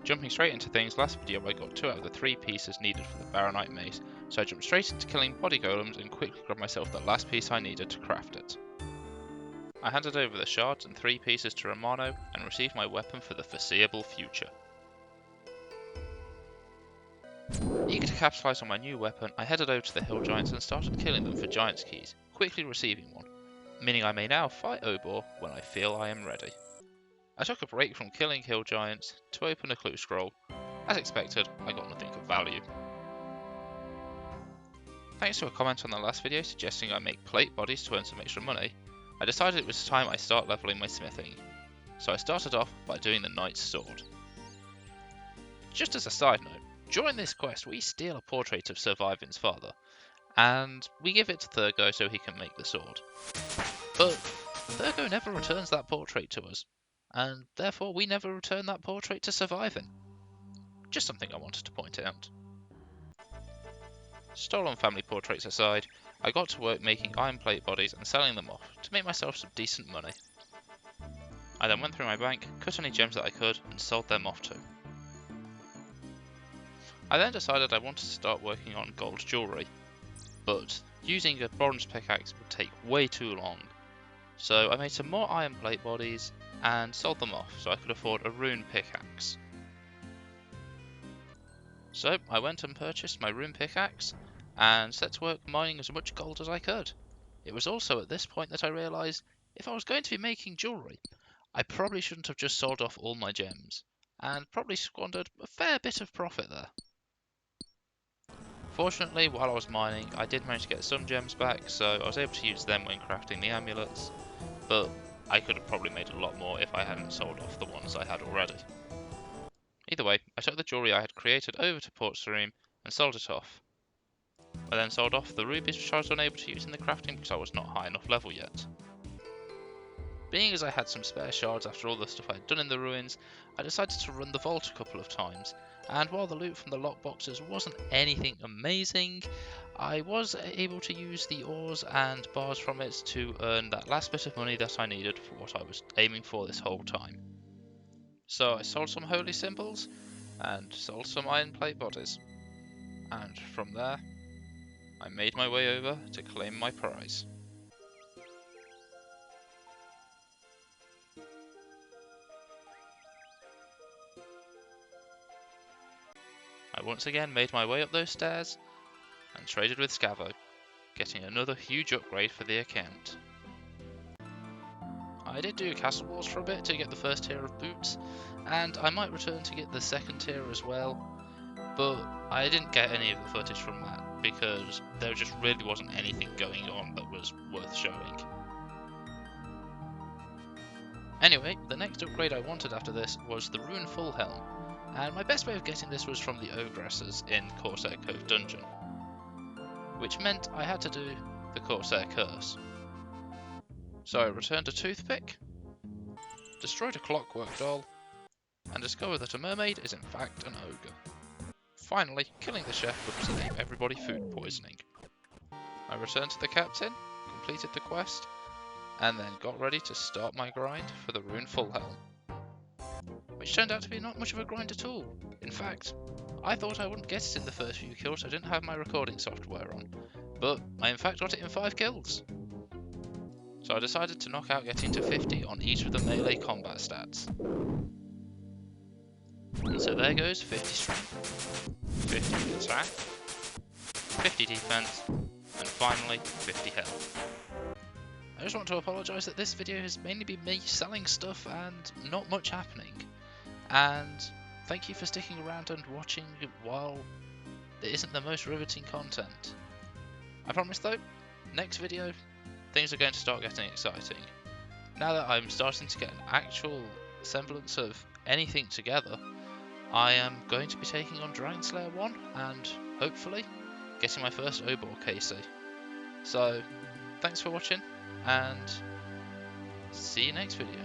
Jumping straight into things, last video I got 2 out of the 3 pieces needed for the Baronite maze, so I jumped straight into killing body golems and quickly grabbed myself the last piece I needed to craft it. I handed over the shards and 3 pieces to Romano and received my weapon for the foreseeable future. Eager to capitalise on my new weapon, I headed over to the hill giants and started killing them for giant's keys, quickly receiving one, meaning I may now fight Obor when I feel I am ready. I took a break from killing hill giants to open a clue scroll. As expected, I got nothing of value. Thanks to a comment on the last video suggesting I make plate bodies to earn some extra money, I decided it was time I start leveling my smithing, so I started off by doing the knight's sword. Just as a side note, during this quest we steal a portrait of Sir Vivian's father, and we give it to Thurgo so he can make the sword. But Thurgo never returns that portrait to us, and therefore we never return that portrait to Sir Vivian. Just something I wanted to point out. Stolen family portraits aside, I got to work making iron plate bodies and selling them off to make myself some decent money. I then went through my bank, cut any gems that I could, and sold them off too. I then decided I wanted to start working on gold jewellery, but using a bronze pickaxe would take way too long, so I made some more iron plate bodies and sold them off so I could afford a rune pickaxe. So I went and purchased my rune pickaxe and set to work mining as much gold as I could. It was also at this point that I realised if I was going to be making jewellery, I probably shouldn't have just sold off all my gems, and probably squandered a fair bit of profit there. Fortunately, while I was mining, I did manage to get some gems back, so I was able to use them when crafting the amulets, but I could have probably made a lot more if I hadn't sold off the ones I had already. Either way, I took the jewellery I had created over to Port Sarim and sold it off. I then sold off the rubies which I was unable to use in the crafting because I was not high enough level yet. Being as I had some spare shards after all the stuff I had done in the ruins, I decided to run the vault a couple of times, and while the loot from the lockboxes wasn't anything amazing, I was able to use the ores and bars from it to earn that last bit of money that I needed for what I was aiming for this whole time. So I sold some holy symbols, and sold some iron plate bodies, and from there, I made my way over to claim my prize. I once again made my way up those stairs, and traded with Scavo, getting another huge upgrade for the account. I did do Castle Wars for a bit to get the first tier of boots, and I might return to get the second tier as well, but I didn't get any of the footage from that because there just really wasn't anything going on that was worth showing. Anyway, the next upgrade I wanted after this was the Rune Full Helm, and my best way of getting this was from the Ogresses in Corsair Cove Dungeon, which meant I had to do the Corsair Curse. So I returned a toothpick, destroyed a clockwork doll, and discovered that a mermaid is in fact an ogre. Finally, killing the chef would save everybody food poisoning. I returned to the captain, completed the quest, and then got ready to start my grind for the Rune Full Helm, which turned out to be not much of a grind at all. In fact, I thought I wouldn't get it in the first few kills, I didn't have my recording software on, but I in fact got it in 5 kills. So I decided to knock out getting to 50 on each of the melee combat stats. And so there goes 50 strength, 50 attack, 50 defense, and finally 50 health. I just want to apologise that this video has mainly been me selling stuff and not much happening. And thank you for sticking around and watching while it isn't the most riveting content. I promise though, next video, things are going to start getting exciting. Now that I'm starting to get an actual semblance of anything together, I am going to be taking on Dragon Slayer 1 and hopefully getting my first Obor KC. So thanks for watching and see you next video.